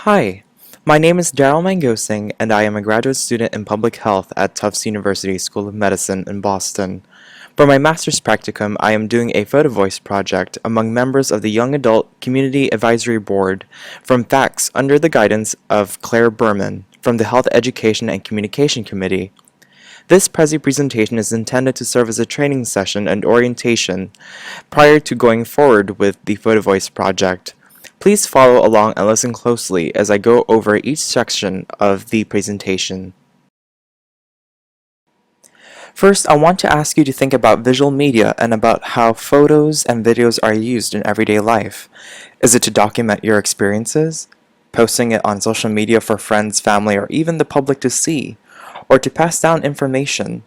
Hi, my name is Daryl Mangosing, and I am a graduate student in public health at Tufts University School of Medicine in Boston. For my master's practicum, I am doing a Photovoice project among members of the Young Adult Community Advisory Board from FACS under the guidance of Claire Berman from the Health Education and Communication Committee. This Prezi presentation is intended to serve as a training session and orientation prior to going forward with the Photovoice project. Please follow along and listen closely as I go over each section of the presentation. First, I want to ask you to think about visual media and about how photos and videos are used in everyday life. Is it to document your experiences? Posting it on social media for friends, family, or even the public to see? Or to pass down information?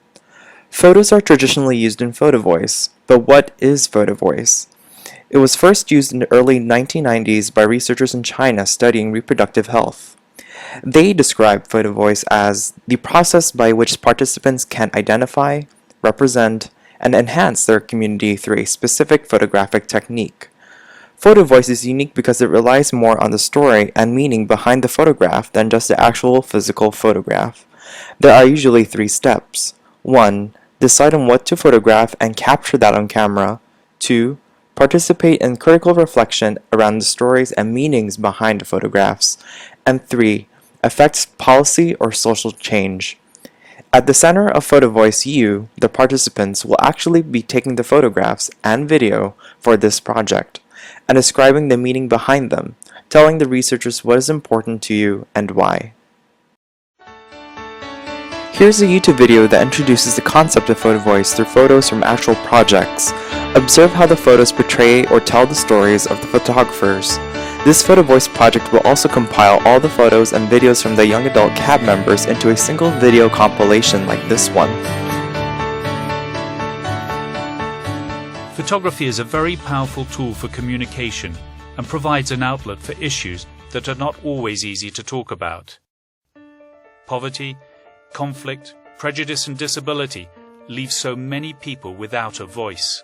Photos are traditionally used in Photovoice, but what is Photovoice? It was first used in the early 1990s by researchers in China studying reproductive health. They describe Photovoice as the process by which participants can identify, represent, and enhance their community through a specific photographic technique. Photovoice is unique because it relies more on the story and meaning behind the photograph than just the actual physical photograph. There are usually 3 steps. 1. Decide on what to photograph and capture that on camera. 2. Participate in critical reflection around the stories and meanings behind the photographs. And 3. Affect policy or social change. At the center of Photovoice, you, the participants, will actually be taking the photographs and video for this project and describing the meaning behind them, telling the researchers what is important to you and why. Here's a YouTube video that introduces the concept of Photovoice through photos from actual projects. Observe how the photos portray or tell the stories of the photographers. This Photovoice project will also compile all the photos and videos from the young adult CAB members into a single video compilation like this one. Photography is a very powerful tool for communication and provides an outlet for issues that are not always easy to talk about. Poverty, conflict, prejudice and disability leave so many people without a voice.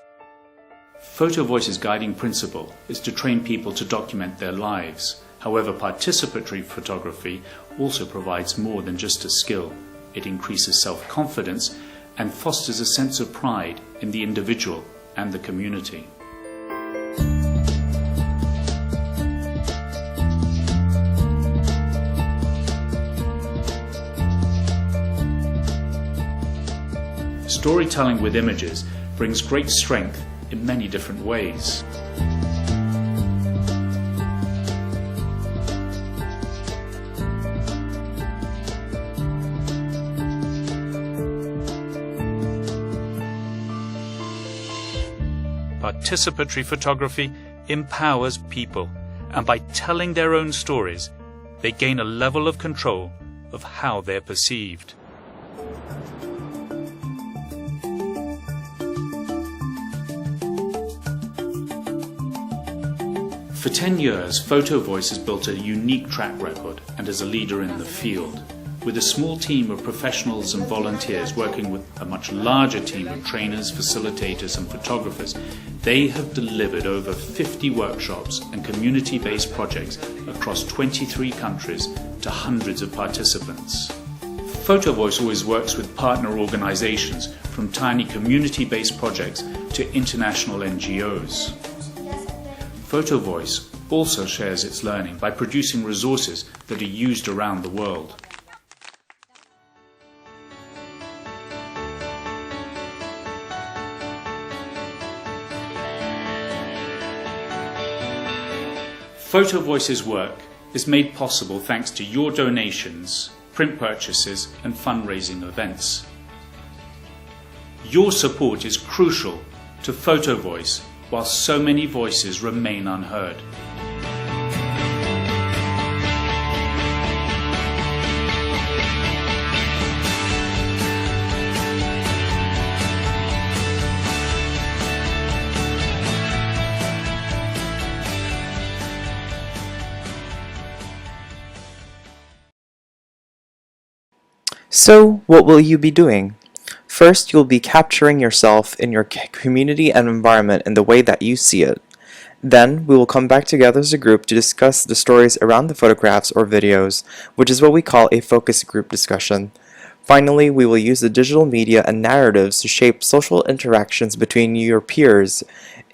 Photovoice's guiding principle is to train people to document their lives. However, participatory photography also provides more than just a skill. It increases self-confidence and fosters a sense of pride in the individual and the community. Storytelling with images brings great strength in many different ways. Participatory photography empowers people, and by telling their own stories, they gain a level of control of how they're perceived. For 10 years, Photovoice has built a unique track record and is a leader in the field. With a small team of professionals and volunteers working with a much larger team of trainers, facilitators and photographers, they have delivered over 50 workshops and community-based projects across 23 countries to hundreds of participants. Photovoice always works with partner organizations, from tiny community-based projects to international NGOs. Photovoice also shares its learning by producing resources that are used around the world. Photovoice's work is made possible thanks to your donations, print purchases and fundraising events. Your support is crucial to Photovoice while so many voices remain unheard. So, what will you be doing? First, you'll be capturing yourself in your community and environment in the way that you see it. Then, we will come back together as a group to discuss the stories around the photographs or videos, which is what we call a focus group discussion. Finally, we will use the digital media and narratives to shape social interactions between your peers,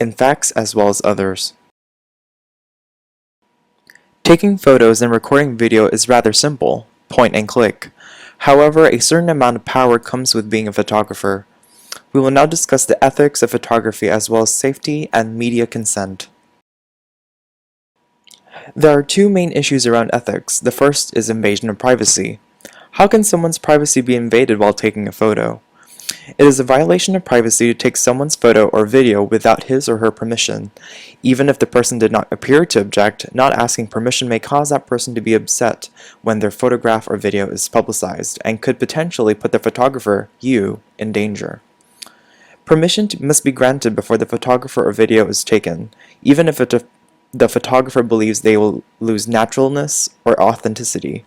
in facts as well as others. Taking photos and recording video is rather simple, point and click. However, a certain amount of power comes with being a photographer. We will now discuss the ethics of photography as well as safety and media consent. There are two main issues around ethics. The first is invasion of privacy. How can someone's privacy be invaded while taking a photo? It is a violation of privacy to take someone's photo or video without his or her permission. Even if the person did not appear to object, not asking permission may cause that person to be upset when their photograph or video is publicized and could potentially put the photographer, you, in danger. Permission must be granted before the photographer or video is taken, even if the photographer believes they will lose naturalness or authenticity.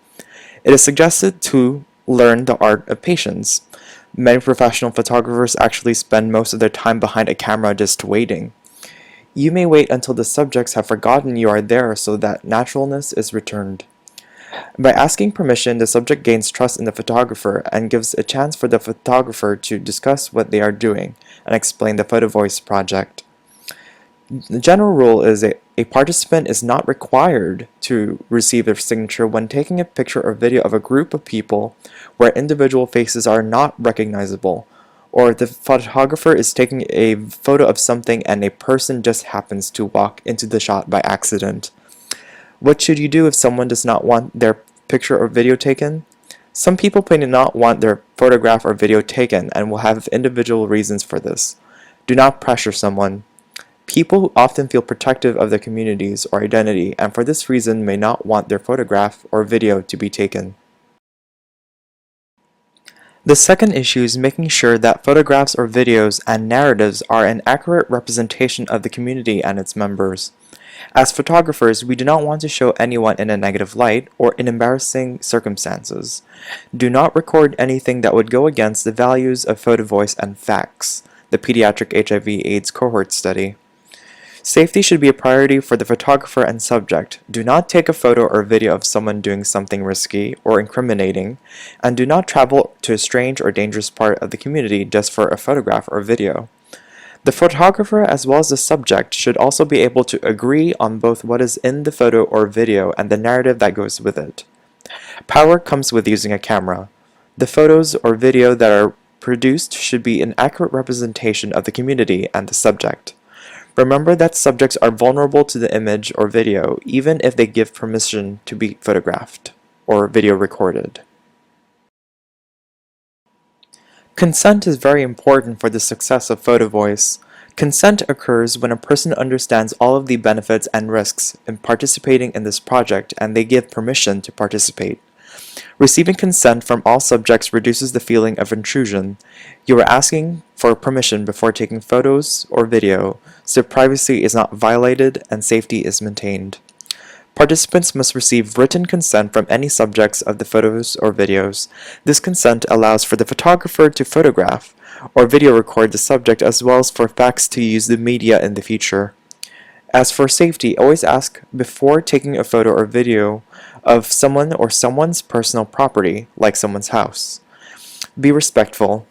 It is suggested to learn the art of patience. Many professional photographers actually spend most of their time behind a camera just waiting. You may wait until the subjects have forgotten you are there so that naturalness is returned. By asking permission, the subject gains trust in the photographer and gives a chance for the photographer to discuss what they are doing and explain the Photovoice project. The general rule is a participant is not required to receive their signature when taking a picture or video of a group of people where individual faces are not recognizable, or the photographer is taking a photo of something and a person just happens to walk into the shot by accident. What should you do if someone does not want their picture or video taken? Some people may not want their photograph or video taken and will have individual reasons for this. Do not pressure someone. People often feel protective of their communities or identity and for this reason may not want their photograph or video to be taken. The second issue is making sure that photographs or videos and narratives are an accurate representation of the community and its members. As photographers, we do not want to show anyone in a negative light or in embarrassing circumstances. Do not record anything that would go against the values of Photovoice and facts, the pediatric HIV/AIDS cohort study. Safety should be a priority for the photographer and subject. Do not take a photo or video of someone doing something risky or incriminating, and do not travel to a strange or dangerous part of the community just for a photograph or video. The photographer as well as the subject should also be able to agree on both what is in the photo or video and the narrative that goes with it. Power comes with using a camera. The photos or video that are produced should be an accurate representation of the community and the subject. Remember that subjects are vulnerable to the image or video even if they give permission to be photographed or video recorded. Consent is very important for the success of Photovoice. Consent occurs when a person understands all of the benefits and risks in participating in this project and they give permission to participate. Receiving consent from all subjects reduces the feeling of intrusion. You are asking for permission before taking photos or video, so privacy is not violated and safety is maintained. Participants must receive written consent from any subjects of the photos or videos. This consent allows for the photographer to photograph or video record the subject as well as for facts to use the media in the future. As for safety, always ask before taking a photo or video of someone or someone's personal property, like someone's house. Be respectful.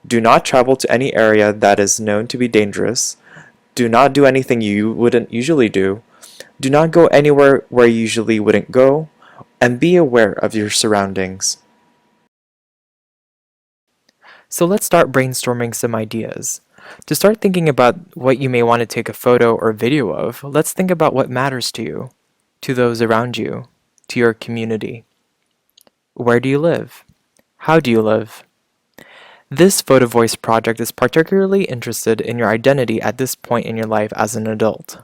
Do not travel to any area that is known to be dangerous. Do not do anything you wouldn't usually do. Do not go anywhere where you usually wouldn't go, and be aware of your surroundings. So let's start brainstorming some ideas. To start thinking about what you may want to take a photo or video of, let's think about what matters to you, to those around you, to your community. Where do you live? How do you live? This Photovoice project is particularly interested in your identity at this point in your life as an adult.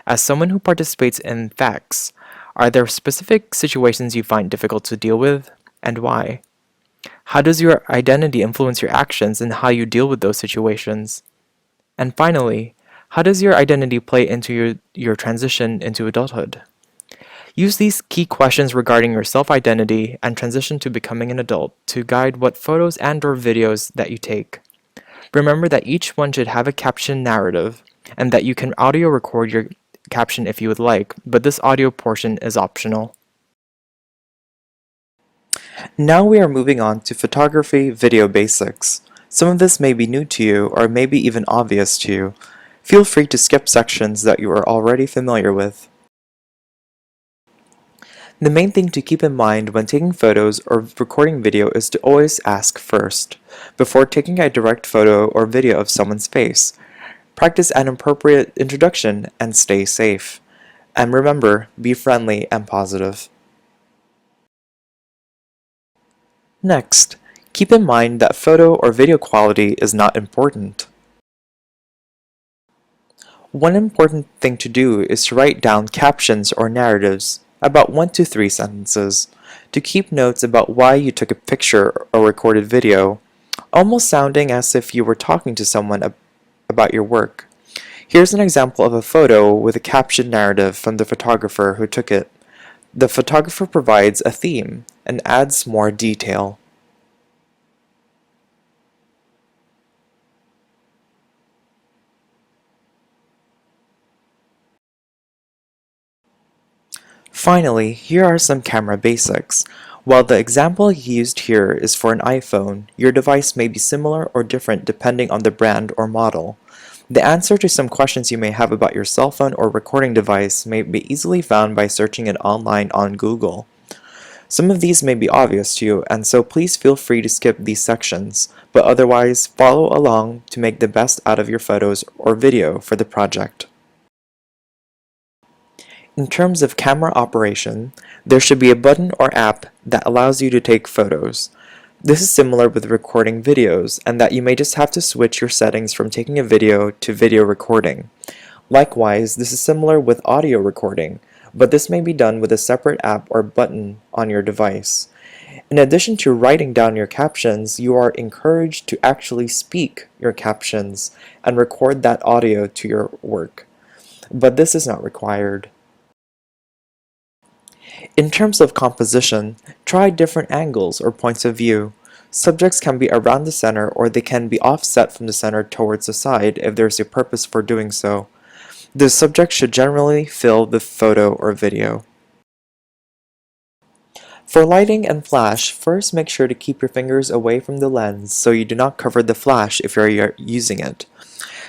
As someone who participates in facts, are there specific situations you find difficult to deal with, and why? How does your identity influence your actions and how you deal with those situations? And finally, how does your identity play into your transition into adulthood? Use these key questions regarding your self-identity and transition to becoming an adult to guide what photos and/or videos that you take. Remember that each one should have a caption narrative and that you can audio record your caption if you would like, but this audio portion is optional. Now we are moving on to photography video basics. Some of this may be new to you or maybe even obvious to you. Feel free to skip sections that you are already familiar with. The main thing to keep in mind when taking photos or recording video is to always ask first, before taking a direct photo or video of someone's face. Practice an appropriate introduction and stay safe. And remember, be friendly and positive. Next, keep in mind that photo or video quality is not important. One important thing to do is to write down captions or narratives, about 1 to 3 sentences, to keep notes about why you took a picture or recorded video, almost sounding as if you were talking to someone about your work. Here's an example of a photo with a caption narrative from the photographer who took it. The photographer provides a theme and adds more detail. Finally, here are some camera basics. While the example used here is for an iPhone, your device may be similar or different depending on the brand or model. The answer to some questions you may have about your cell phone or recording device may be easily found by searching it online on Google. Some of these may be obvious to you, and so please feel free to skip these sections, but otherwise follow along to make the best out of your photos or video for the project. In terms of camera operation, there should be a button or app that allows you to take photos. This is similar with recording videos, and that you may just have to switch your settings from taking a video to video recording. Likewise, this is similar with audio recording, but this may be done with a separate app or button on your device. In addition to writing down your captions, you are encouraged to actually speak your captions and record that audio to your work. But this is not required. In terms of composition, try different angles or points of view. Subjects can be around the center or they can be offset from the center towards the side if there's a purpose for doing so. The subject should generally fill the photo or video. For lighting and flash, first make sure to keep your fingers away from the lens so you do not cover the flash if you're using it.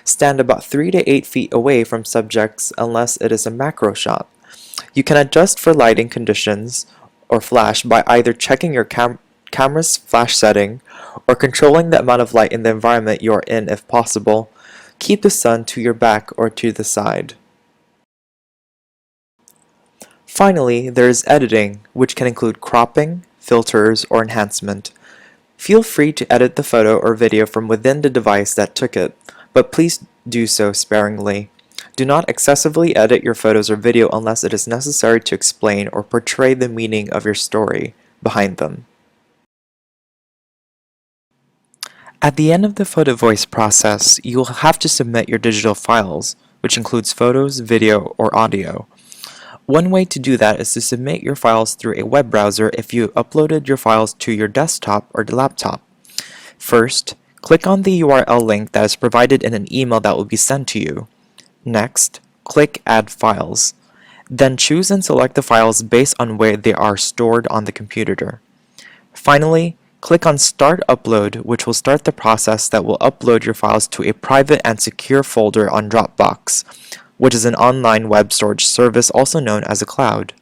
Stand about 3 to 8 feet away from subjects unless it is a macro shot. You can adjust for lighting conditions or flash by either checking your camera's flash setting or controlling the amount of light in the environment you are in if possible. Keep the sun to your back or to the side. Finally, there is editing, which can include cropping, filters, or enhancement. Feel free to edit the photo or video from within the device that took it, but please do so sparingly. Do not excessively edit your photos or video unless it is necessary to explain or portray the meaning of your story behind them. At the end of the Photovoice process, you will have to submit your digital files, which includes photos, video, or audio. One way to do that is to submit your files through a web browser if you uploaded your files to your desktop or laptop. First, click on the URL link that is provided in an email that will be sent to you. Next, click Add Files. Then choose and select the files based on where they are stored on the computer. Finally, click on Start Upload, which will start the process that will upload your files to a private and secure folder on Dropbox, which is an online web storage service also known as a cloud.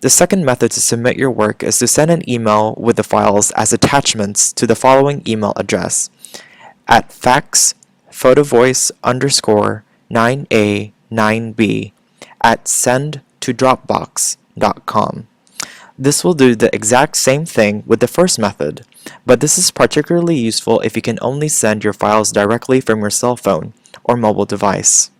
The second method to submit your work is to send an email with the files as attachments to the following email address at fax photovoice_9a9b@sendtodropbox.com. This will do the exact same thing with the first method, but this is particularly useful if you can only send your files directly from your cell phone or mobile device.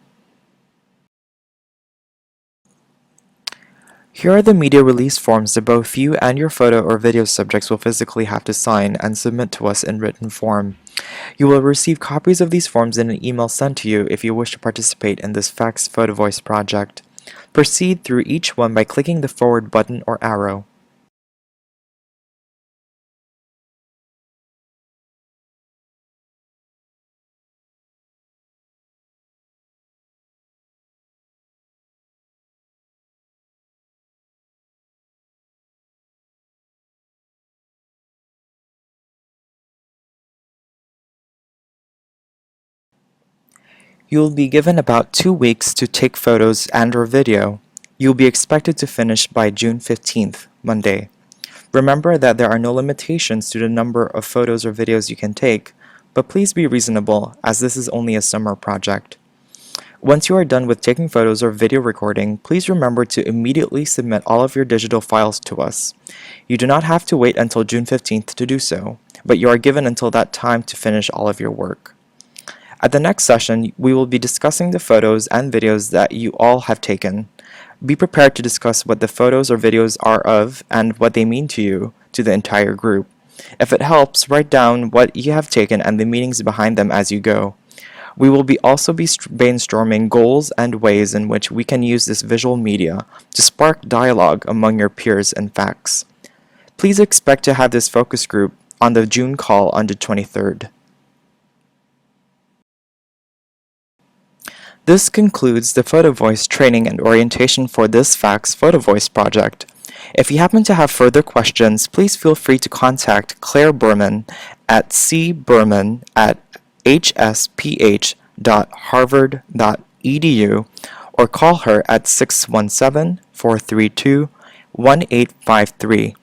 Here are the media release forms that both you and your photo or video subjects will physically have to sign and submit to us in written form. You will receive copies of these forms in an email sent to you if you wish to participate in this Fax Photovoice project. Proceed through each one by clicking the forward button or arrow. You will be given about 2 weeks to take photos and/or video. You will be expected to finish by June 15th, Monday. Remember that there are no limitations to the number of photos or videos you can take, but please be reasonable as this is only a summer project. Once you are done with taking photos or video recording, please remember to immediately submit all of your digital files to us. You do not have to wait until June 15th to do so, but you are given until that time to finish all of your work. At the next session, we will be discussing the photos and videos that you all have taken. Be prepared to discuss what the photos or videos are of and what they mean to you, to the entire group. If it helps, write down what you have taken and the meanings behind them as you go. We will also be brainstorming goals and ways in which we can use this visual media to spark dialogue among your peers and facts. Please expect to have this focus group on the June call on the 23rd. This concludes the Photovoice training and orientation for this FACS Photovoice project. If you happen to have further questions, please feel free to contact Claire Berman at cberman@hsph.harvard.edu or call her at 617-432-1853.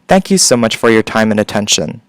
Thank you so much for your time and attention.